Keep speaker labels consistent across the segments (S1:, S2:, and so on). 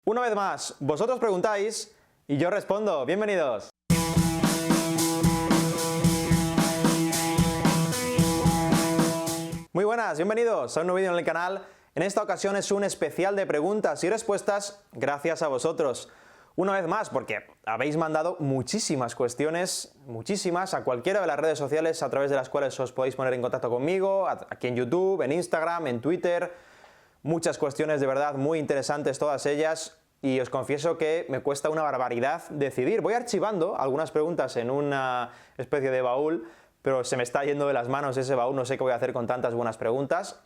S1: Una vez más, vosotros preguntáis y yo respondo. ¡Bienvenidos! Muy buenas, bienvenidos a un nuevo vídeo en el canal. En esta ocasión es un especial de preguntas y respuestas gracias a vosotros. Una vez más, porque habéis mandado muchísimas cuestiones, muchísimas, a cualquiera de las redes sociales a través de las cuales os podéis poner en contacto conmigo, aquí en YouTube, en Instagram, en Twitter. Muchas cuestiones de verdad muy interesantes todas ellas. Y os confieso que me cuesta una barbaridad decidir. Voy archivando algunas preguntas en una especie de baúl, pero se me está yendo de las manos ese baúl, no sé qué voy a hacer con tantas buenas preguntas.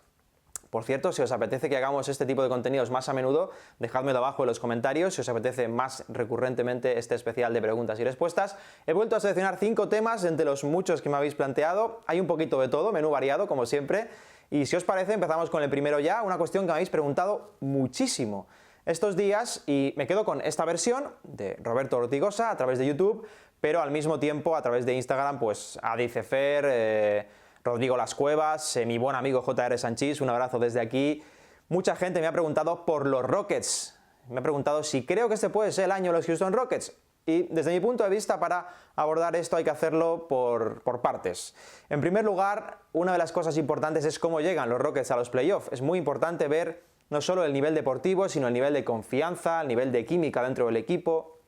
S1: Por cierto, si os apetece que hagamos este tipo de contenidos más a menudo, dejádmelo abajo en los comentarios, si os apetece más recurrentemente este especial de preguntas y respuestas. He vuelto a seleccionar 5 temas entre los muchos que me habéis planteado, hay un poquito de todo, menú variado como siempre, y si os parece empezamos con el primero ya, una cuestión que me habéis preguntado muchísimo estos días y me quedo con esta versión de Roberto Ortigosa a través de YouTube, pero al mismo tiempo a través de Instagram, pues Adi Cefer, Rodrigo Las Cuevas, mi buen amigo J.R. Sanchís, un abrazo desde aquí. Mucha gente me ha preguntado por los Rockets, me ha preguntado si creo que este puede ser el año de los Houston Rockets. Y desde mi punto de vista, para abordar esto hay que hacerlo por partes. En primer lugar, una de las cosas importantes es cómo llegan los Rockets a los playoffs. Es muy importante ver no solo el nivel deportivo, sino el nivel de confianza, el nivel de química dentro del equipo.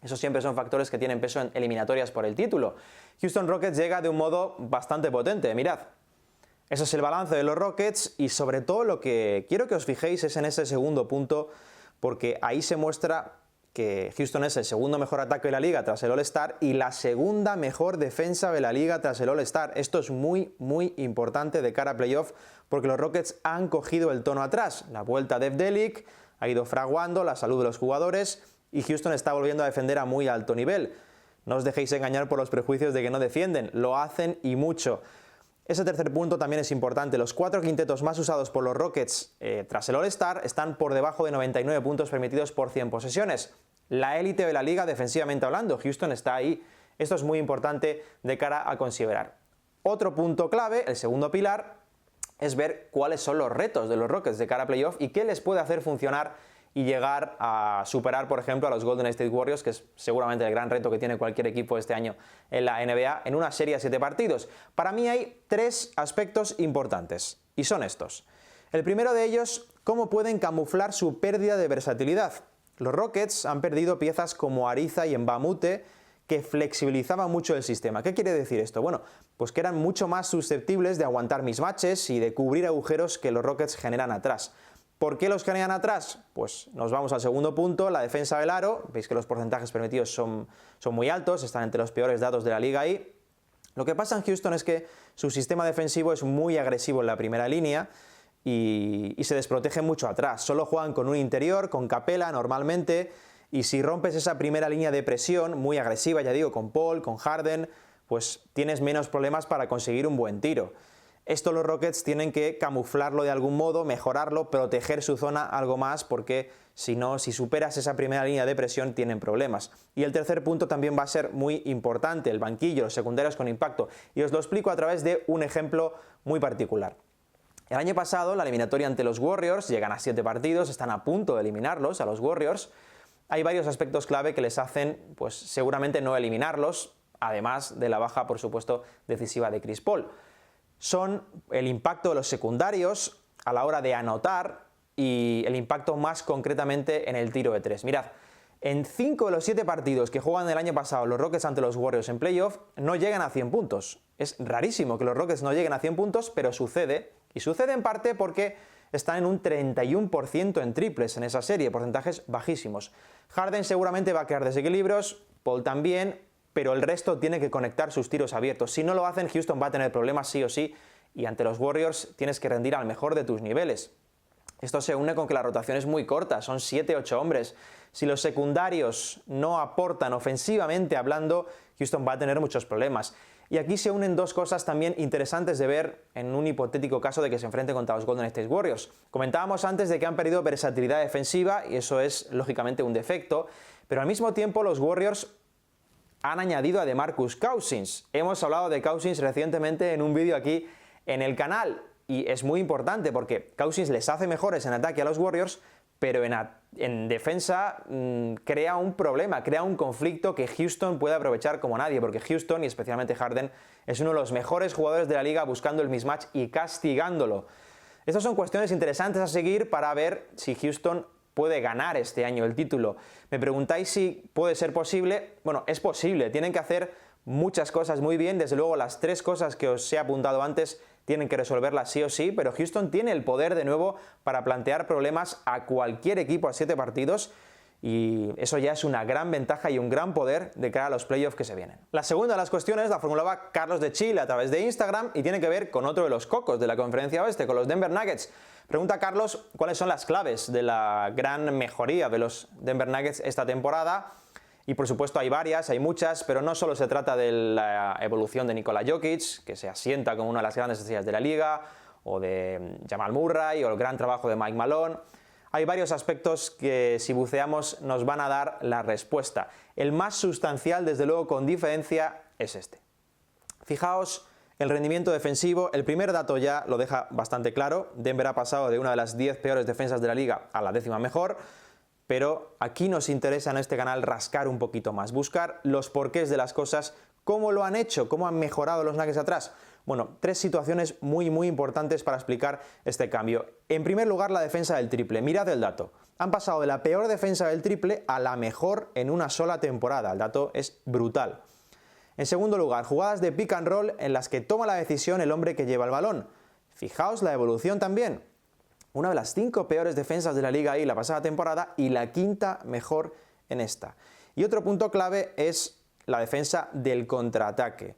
S1: Esos siempre son factores que tienen peso en eliminatorias por el título. Houston Rockets llega de un modo bastante potente, mirad. Ese es el balance de los Rockets y sobre todo lo que quiero que os fijéis es en ese segundo punto, porque ahí se muestra que Houston es el segundo mejor ataque de la liga tras el All-Star y la segunda mejor defensa de la liga tras el All-Star. Esto es muy importante de cara a playoff porque los Rockets han cogido el tono atrás. La vuelta de Evdelik ha ido fraguando la salud de los jugadores y Houston está volviendo a defender a muy alto nivel. No os dejéis engañar por los prejuicios de que no defienden, lo hacen y mucho. Ese tercer punto también es importante. Los 4 quintetos más usados por los Rockets tras el All-Star están por debajo de 99 puntos permitidos por 100 posesiones. La élite de la liga defensivamente hablando, Houston está ahí. Esto es muy importante de cara a considerar. Otro punto clave, el segundo pilar, es ver cuáles son los retos de los Rockets de cara a playoff y qué les puede hacer funcionar y llegar a superar, por ejemplo, a los Golden State Warriors, que es seguramente el gran reto que tiene cualquier equipo este año en la NBA, en una serie a 7 partidos. Para mí hay 3 aspectos importantes, y son estos. El primero de ellos, cómo pueden camuflar su pérdida de versatilidad. Los Rockets han perdido piezas como Ariza y Mbamute, que flexibilizaban mucho el sistema. ¿Qué quiere decir esto? Bueno, pues que eran mucho más susceptibles de aguantar mismatches y de cubrir agujeros que los Rockets generan atrás. ¿Por qué los generan atrás? Pues nos vamos al segundo punto, la defensa del aro. Veis que los porcentajes permitidos son muy altos, están entre los peores datos de la liga ahí. Lo que pasa en Houston es que su sistema defensivo es muy agresivo en la primera línea y se desprotegen mucho atrás. Solo juegan con un interior, con Capela normalmente, y si rompes esa primera línea de presión, muy agresiva, ya digo, con Paul, con Harden, pues tienes menos problemas para conseguir un buen tiro. Esto los Rockets tienen que camuflarlo de algún modo, mejorarlo, proteger su zona algo más, porque si no, si superas esa primera línea de presión, tienen problemas. Y el tercer punto también va a ser muy importante, el banquillo, los secundarios con impacto, y os lo explico a través de un ejemplo muy particular. El año pasado, la eliminatoria ante los Warriors, llegan a 7 partidos, están a punto de eliminarlos a los Warriors. Hay varios aspectos clave que les hacen, pues seguramente no eliminarlos, además de la baja, por supuesto, decisiva de Chris Paul. Son el impacto de los secundarios a la hora de anotar y el impacto más concretamente en el tiro de 3. Mirad, en 5 de los 7 partidos que juegan el año pasado los Rockets ante los Warriors en playoff, no llegan a 100 puntos. Es rarísimo que los Rockets no lleguen a 100 puntos, pero sucede, y sucede en parte porque están en un 31% en triples en esa serie, porcentajes bajísimos. Harden seguramente va a crear desequilibrios, Paul también, pero el resto tiene que conectar sus tiros abiertos. Si no lo hacen, Houston va a tener problemas sí o sí, y ante los Warriors tienes que rendir al mejor de tus niveles. Esto se une con que la rotación es muy corta, son 7-8 hombres. Si los secundarios no aportan ofensivamente hablando, Houston va a tener muchos problemas. Y aquí se unen 2 cosas también interesantes de ver en un hipotético caso de que se enfrenten contra los Golden State Warriors. Comentábamos antes de que han perdido versatilidad defensiva, y eso es lógicamente un defecto, pero al mismo tiempo los Warriors han añadido a DeMarcus Cousins. Hemos hablado de Cousins recientemente en un vídeo aquí en el canal y es muy importante porque Cousins les hace mejores en ataque a los Warriors, pero en en defensa crea un problema, crea un conflicto que Houston puede aprovechar como nadie, porque Houston, y especialmente Harden, es uno de los mejores jugadores de la liga buscando el mismatch y castigándolo. Estas son cuestiones interesantes a seguir para ver si Houston puede ganar este año el título. Me preguntáis si puede ser posible. Bueno, es posible, tienen que hacer muchas cosas muy bien, desde luego las 3 cosas que os he apuntado antes tienen que resolverlas sí o sí, pero Houston tiene el poder de nuevo para plantear problemas a cualquier equipo a 7 partidos y eso ya es una gran ventaja y un gran poder de cara a los playoffs que se vienen. La segunda de las cuestiones la formulaba Carlos de Chile a través de Instagram y tiene que ver con otro de los cocos de la conferencia oeste, con los Denver Nuggets. Pregunta Carlos cuáles son las claves de la gran mejoría de los Denver Nuggets esta temporada. Y por supuesto hay varias, hay muchas, pero no solo se trata de la evolución de Nikola Jokic, que se asienta como una de las grandes estrellas de la liga, o de Jamal Murray, o el gran trabajo de Mike Malone. Hay varios aspectos que si buceamos nos van a dar la respuesta. El más sustancial, desde luego con diferencia, es este. Fijaos el rendimiento defensivo, el primer dato ya lo deja bastante claro. Denver ha pasado de una de las 10 peores defensas de la liga a la 10ª mejor. Pero aquí nos interesa en este canal rascar un poquito más, buscar los porqués de las cosas, cómo lo han hecho, cómo han mejorado los Nuggets atrás. Bueno, 3 situaciones muy importantes para explicar este cambio. En primer lugar, la defensa del triple. Mirad el dato. Han pasado de la peor defensa del triple a la mejor en una sola temporada. El dato es brutal. En segundo lugar, jugadas de pick and roll en las que toma la decisión el hombre que lleva el balón. Fijaos la evolución también. Una de las 5 peores defensas de la liga ahí la pasada temporada y la 5ª mejor en esta. Y otro punto clave es la defensa del contraataque.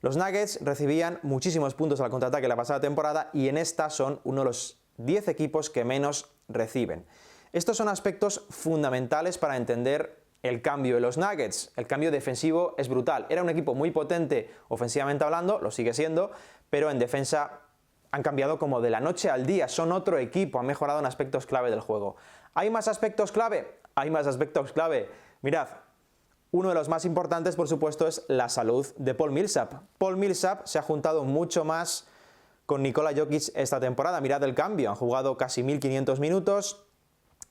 S1: Los Nuggets recibían muchísimos puntos al contraataque la pasada temporada y en esta son uno de los 10 equipos que menos reciben. Estos son aspectos fundamentales para entender el cambio de los Nuggets. El cambio defensivo es brutal. Era un equipo muy potente ofensivamente hablando, lo sigue siendo, pero en defensa han cambiado como de la noche al día, son otro equipo, han mejorado en aspectos clave del juego. ¿Hay más aspectos clave? Hay más aspectos clave. Mirad, uno de los más importantes, por supuesto, es la salud de Paul Millsap. Paul Millsap se ha juntado mucho más con Nikola Jokic esta temporada. Mirad el cambio, han jugado casi 1500 minutos.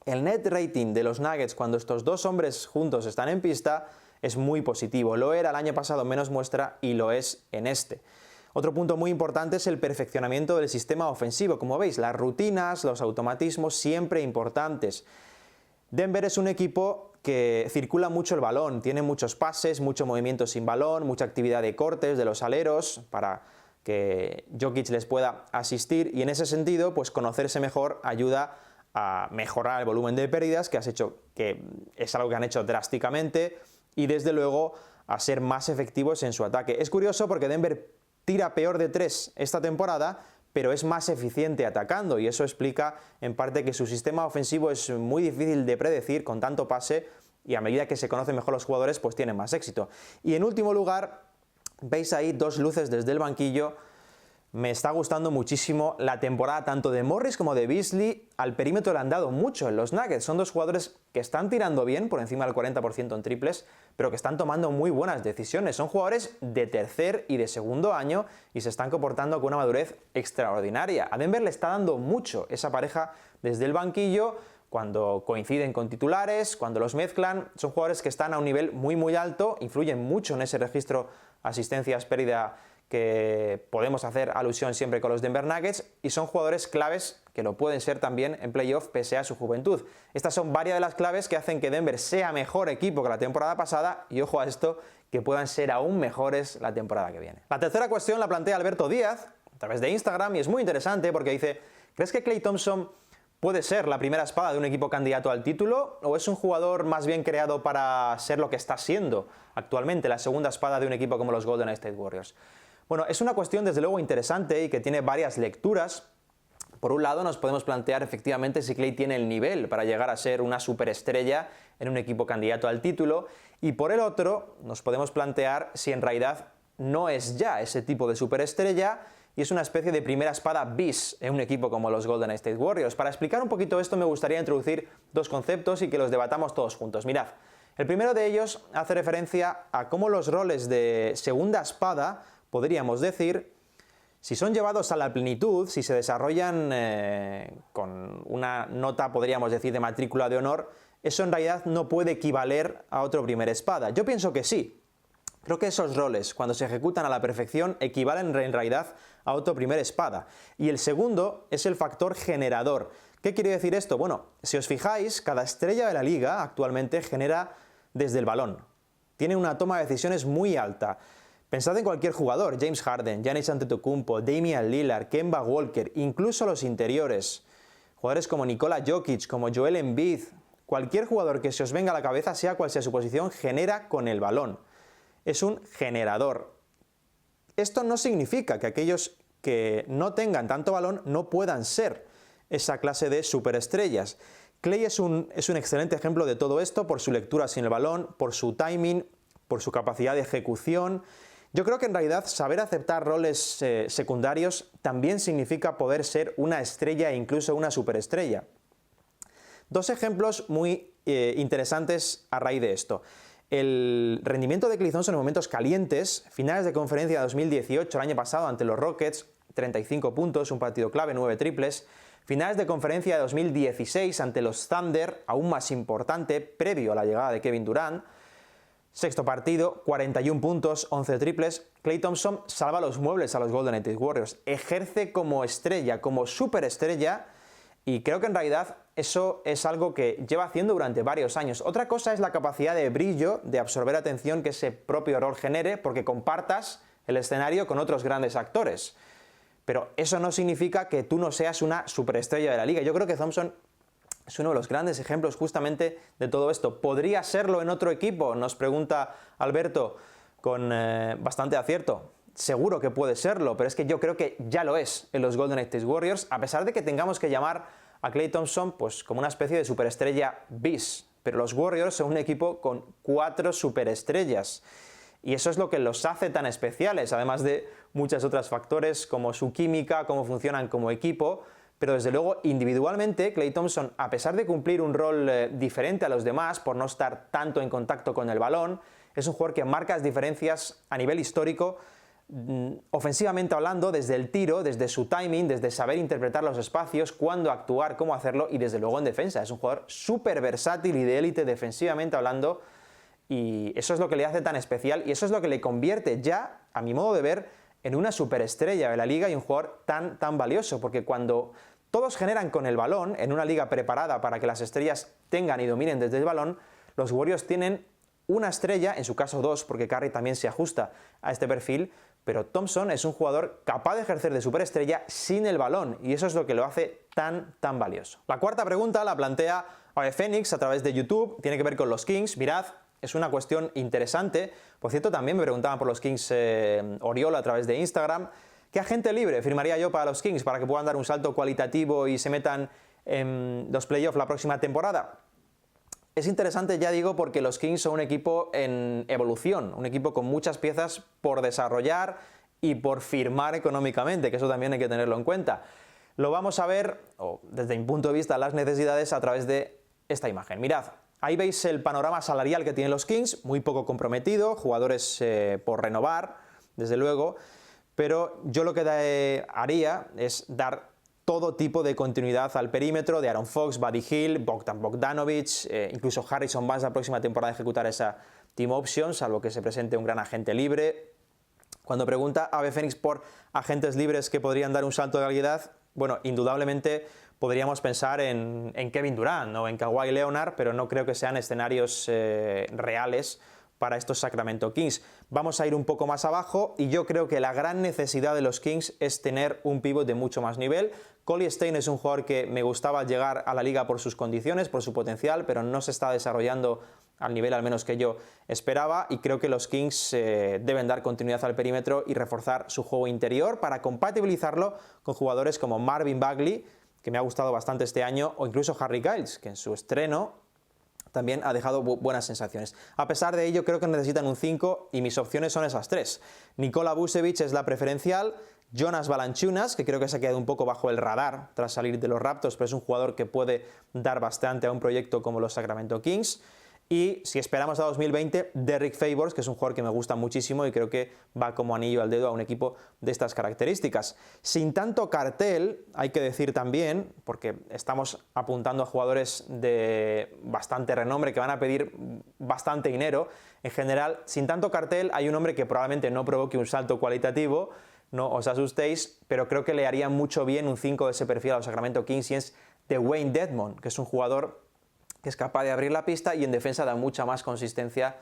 S1: El net rating de los Nuggets cuando estos 2 hombres juntos están en pista es muy positivo. Lo era el año pasado, menos muestra, y lo es en este. Otro punto muy importante es el perfeccionamiento del sistema ofensivo. Como veis, las rutinas, los automatismos siempre importantes. Denver es un equipo que circula mucho el balón, tiene muchos pases, mucho movimiento sin balón, mucha actividad de cortes de los aleros para que Jokic les pueda asistir y en ese sentido, pues conocerse mejor ayuda a mejorar el volumen de pérdidas, que es algo que han hecho drásticamente, y desde luego a ser más efectivos en su ataque. Es curioso porque Denver tira peor de 3 esta temporada, pero es más eficiente atacando y eso explica en parte que su sistema ofensivo es muy difícil de predecir con tanto pase y a medida que se conocen mejor los jugadores pues tienen más éxito. Y en último lugar, veis ahí 2 luces desde el banquillo. Me está gustando muchísimo la temporada tanto de Morris como de Beasley. Al perímetro le han dado mucho en los Nuggets. Son 2 jugadores que están tirando bien, por encima del 40% en triples, pero que están tomando muy buenas decisiones. Son jugadores de tercer y de segundo año y se están comportando con una madurez extraordinaria. A Denver le está dando mucho esa pareja desde el banquillo, cuando coinciden con titulares, cuando los mezclan. Son jugadores que están a un nivel muy alto, influyen mucho en ese registro asistencias pérdida que podemos hacer alusión siempre con los Denver Nuggets, y son jugadores claves que lo pueden ser también en playoff pese a su juventud. Estas son varias de las claves que hacen que Denver sea mejor equipo que la temporada pasada y ojo a esto, que puedan ser aún mejores la temporada que viene. La tercera cuestión la plantea Alberto Díaz a través de Instagram y es muy interesante porque dice: ¿crees que Klay Thompson puede ser la primera espada de un equipo candidato al título o es un jugador más bien creado para ser lo que está siendo actualmente, la segunda espada de un equipo como los Golden State Warriors? Bueno, es una cuestión desde luego interesante y que tiene varias lecturas. Por un lado nos podemos plantear efectivamente si Klay tiene el nivel para llegar a ser una superestrella en un equipo candidato al título, y por el otro nos podemos plantear si en realidad no es ya ese tipo de superestrella y es una especie de primera espada bis en un equipo como los Golden State Warriors. Para explicar un poquito esto me gustaría introducir 2 conceptos y que los debatamos todos juntos. Mirad, el primero de ellos hace referencia a cómo los roles de segunda espada, podríamos decir, Si son llevados a la plenitud, si se desarrollan con una nota, podríamos decir, de matrícula de honor, eso en realidad no puede equivaler a otro primer espada. Yo pienso que sí. Creo que esos roles, cuando se ejecutan a la perfección, equivalen en realidad a otro primer espada. Y el segundo es el factor generador. ¿Qué quiere decir esto? Bueno, si os fijáis, cada estrella de la liga actualmente genera desde el balón. Tiene una toma de decisiones muy alta. Pensad en cualquier jugador, James Harden, Giannis Antetokounmpo, Damian Lillard, Kemba Walker, incluso los interiores. Jugadores como Nikola Jokic, como Joel Embiid, cualquier jugador que se os venga a la cabeza, sea cual sea su posición, genera con el balón. Es un generador. Esto no significa que aquellos que no tengan tanto balón no puedan ser esa clase de superestrellas. Klay es un excelente ejemplo de todo esto por su lectura sin el balón, por su timing, por su capacidad de ejecución. Yo creo que en realidad saber aceptar roles secundarios también significa poder ser una estrella e incluso una superestrella. Dos ejemplos muy interesantes a raíz de esto. El rendimiento de Klay Thompson en momentos calientes, finales de conferencia de 2018, el año pasado ante los Rockets, 35 puntos, un partido clave, 9 triples. Finales de conferencia de 2016 ante los Thunder, aún más importante, previo a la llegada de Kevin Durant. Sexto partido, 41 puntos, 11 triples. Klay Thompson salva los muebles a los Golden State Warriors. Ejerce como estrella, como superestrella, y creo que en realidad eso es algo que lleva haciendo durante varios años. Otra cosa es la capacidad de brillo, de absorber atención que ese propio rol genere, porque compartas el escenario con otros grandes actores. Pero eso no significa que tú no seas una superestrella de la liga. Yo creo que Thompson es uno de los grandes ejemplos justamente de todo esto. ¿Podría serlo en otro equipo? Nos pregunta Alberto con bastante acierto. Seguro que puede serlo, pero es que yo creo que ya lo es en los Golden State Warriors, a pesar de que tengamos que llamar a Klay Thompson pues, como una especie de superestrella bis. Pero los Warriors son un equipo con 4 superestrellas. Y eso es lo que los hace tan especiales, además de muchos otros factores como su química, cómo funcionan como equipo. Pero desde luego, individualmente, Klay Thompson, a pesar de cumplir un rol diferente a los demás, por no estar tanto en contacto con el balón, es un jugador que marca las diferencias a nivel histórico, ofensivamente hablando, desde el tiro, desde su timing, desde saber interpretar los espacios, cuándo actuar, cómo hacerlo, y desde luego en defensa. Es un jugador súper versátil y de élite defensivamente hablando, y eso es lo que le hace tan especial, y eso es lo que le convierte ya, a mi modo de ver, en una superestrella de la liga y un jugador tan valioso, porque cuando todos generan con el balón, en una liga preparada para que las estrellas tengan y dominen desde el balón, los Warriors tienen una estrella, en su caso 2, porque Curry también se ajusta a este perfil, pero Thompson es un jugador capaz de ejercer de superestrella sin el balón, y eso es lo que lo hace tan valioso. La cuarta pregunta la plantea Ave Fénix a través de YouTube, tiene que ver con los Kings. Mirad, es una cuestión interesante. Por cierto, también me preguntaban por los Kings Oriol a través de Instagram. ¿Qué agente libre firmaría yo para los Kings para que puedan dar un salto cualitativo y se metan en los playoffs la próxima temporada? Es interesante, ya digo, porque los Kings son un equipo en evolución, un equipo con muchas piezas por desarrollar y por firmar económicamente, que eso también hay que tenerlo en cuenta. Lo vamos a ver, desde mi punto de vista, las necesidades a través de esta imagen. Mirad, ahí veis el panorama salarial que tienen los Kings, muy poco comprometido, jugadores por renovar, desde luego, pero yo lo que haría es dar todo tipo de continuidad al perímetro de Aaron Fox, Buddy Hield, Bogdan Bogdanovic, incluso Harrison Barnes la próxima temporada ejecutar esa team option, salvo que se presente un gran agente libre. Cuando pregunta Ave Fénix por agentes libres que podrían dar un salto de calidad, bueno, indudablemente podríamos pensar en Kevin Durant o en Kawhi Leonard, pero no creo que sean escenarios reales para estos Sacramento Kings. Vamos a ir un poco más abajo y yo creo que la gran necesidad de los Kings es tener un pívot de mucho más nivel. Cauley Stein es un jugador que me gustaba llegar a la liga por sus condiciones, por su potencial, pero no se está desarrollando al nivel al menos que yo esperaba, y creo que los Kings deben dar continuidad al perímetro y reforzar su juego interior para compatibilizarlo con jugadores como Marvin Bagley, que me ha gustado bastante este año, o incluso Harry Giles, que en su estreno también ha dejado buenas sensaciones. A pesar de ello, creo que necesitan un 5 y mis opciones son esas 3. Nikola Vucevic es la preferencial, Jonas Valanciunas, que creo que se ha quedado un poco bajo el radar tras salir de los Raptors, pero es un jugador que puede dar bastante a un proyecto como los Sacramento Kings. Y si esperamos a 2020, Derrick Favors, que es un jugador que me gusta muchísimo y creo que va como anillo al dedo a un equipo de estas características. Sin tanto cartel, hay que decir también, porque estamos apuntando a jugadores de bastante renombre que van a pedir bastante dinero, en general, sin tanto cartel, hay un hombre que probablemente no provoque un salto cualitativo, no os asustéis, pero creo que le haría mucho bien un 5 de ese perfil a los Sacramento Kings, y es de Wayne Dedmon, que es un jugador que es capaz de abrir la pista y en defensa da mucha más consistencia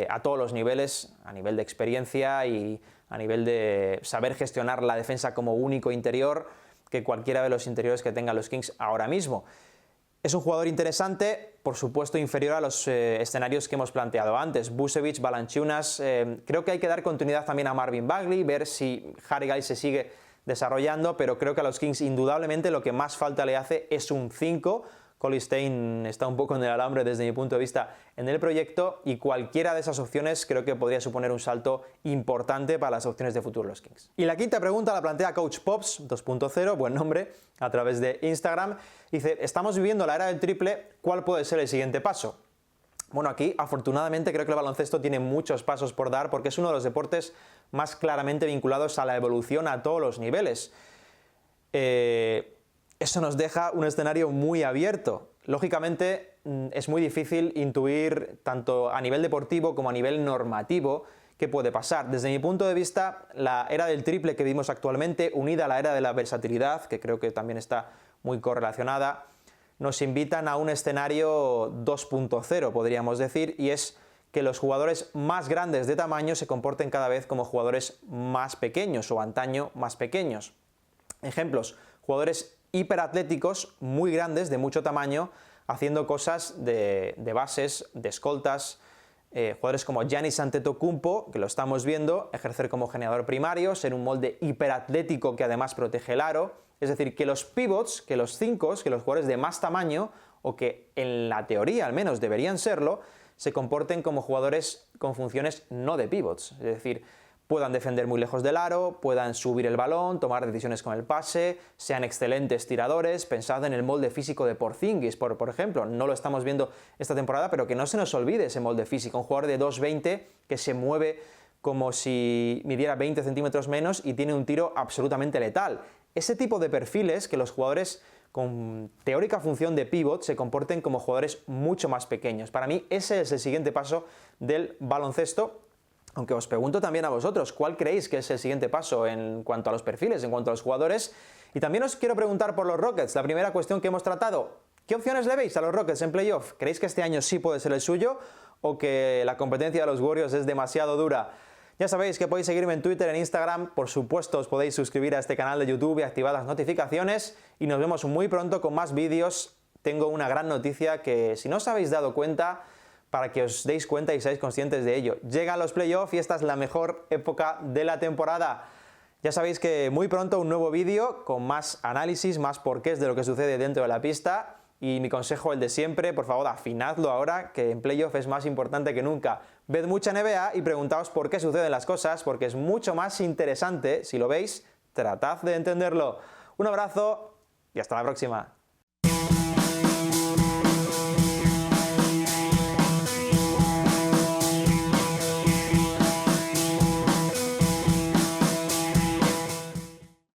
S1: a todos los niveles, a nivel de experiencia y a nivel de saber gestionar la defensa como único interior que cualquiera de los interiores que tengan los Kings ahora mismo. Es un jugador interesante, por supuesto inferior a los escenarios que hemos planteado antes. Vucevic, Valanciunas, creo que hay que dar continuidad también a Marvin Bagley, ver si Harry Giles se sigue desarrollando, pero creo que a los Kings indudablemente lo que más falta le hace es un 5. Cauley Stein está un poco en el alambre desde mi punto de vista en el proyecto y cualquiera de esas opciones creo que podría suponer un salto importante para las opciones de futuro de los Kings. Y la quinta pregunta la plantea Coach Pops 2.0, buen nombre, a través de Instagram. Dice, estamos viviendo la era del triple, ¿cuál puede ser el siguiente paso? Bueno, aquí afortunadamente creo que el baloncesto tiene muchos pasos por dar porque es uno de los deportes más claramente vinculados a la evolución a todos los niveles. Eso nos deja un escenario muy abierto. Lógicamente es muy difícil intuir tanto a nivel deportivo como a nivel normativo qué puede pasar. Desde mi punto de vista, la era del triple que vivimos actualmente, unida a la era de la versatilidad, que creo que también está muy correlacionada, nos invitan a un escenario 2.0, podríamos decir, y es que los jugadores más grandes de tamaño se comporten cada vez como jugadores más pequeños o antaño más pequeños. Ejemplos, jugadores hiperatléticos muy grandes, de mucho tamaño, haciendo cosas de bases, de escoltas, jugadores como Giannis Antetokounmpo, que lo estamos viendo, ejercer como generador primario, ser un molde hiperatlético que además protege el aro, es decir, que los pivots, que los 5, que los jugadores de más tamaño, o que en la teoría al menos deberían serlo, se comporten como jugadores con funciones no de pivots, es decir, puedan defender muy lejos del aro, puedan subir el balón, tomar decisiones con el pase, sean excelentes tiradores. Pensad en el molde físico de Porzingis, por ejemplo, no lo estamos viendo esta temporada, pero que no se nos olvide ese molde físico, un jugador de 2.20 que se mueve como si midiera 20 centímetros menos y tiene un tiro absolutamente letal. Ese tipo de perfiles, que los jugadores con teórica función de pivot se comporten como jugadores mucho más pequeños. Para mí ese es el siguiente paso del baloncesto. Aunque os pregunto también a vosotros, ¿cuál creéis que es el siguiente paso en cuanto a los perfiles, en cuanto a los jugadores? Y también os quiero preguntar por los Rockets, la primera cuestión que hemos tratado. ¿Qué opciones le veis a los Rockets en playoff? ¿Creéis que este año sí puede ser el suyo o que la competencia de los Warriors es demasiado dura? Ya sabéis que podéis seguirme en Twitter, en Instagram, por supuesto os podéis suscribir a este canal de YouTube y activar las notificaciones y nos vemos muy pronto con más vídeos. Tengo una gran noticia que si no os habéis dado cuenta, para que os deis cuenta y seáis conscientes de ello. Llegan los playoffs y esta es la mejor época de la temporada. Ya sabéis que muy pronto un nuevo vídeo con más análisis, más porqués de lo que sucede dentro de la pista y mi consejo el de siempre, por favor afinadlo ahora que en playoff es más importante que nunca. Ved mucha NBA y preguntaos por qué suceden las cosas porque es mucho más interesante, si lo veis, tratad de entenderlo. Un abrazo y hasta la próxima.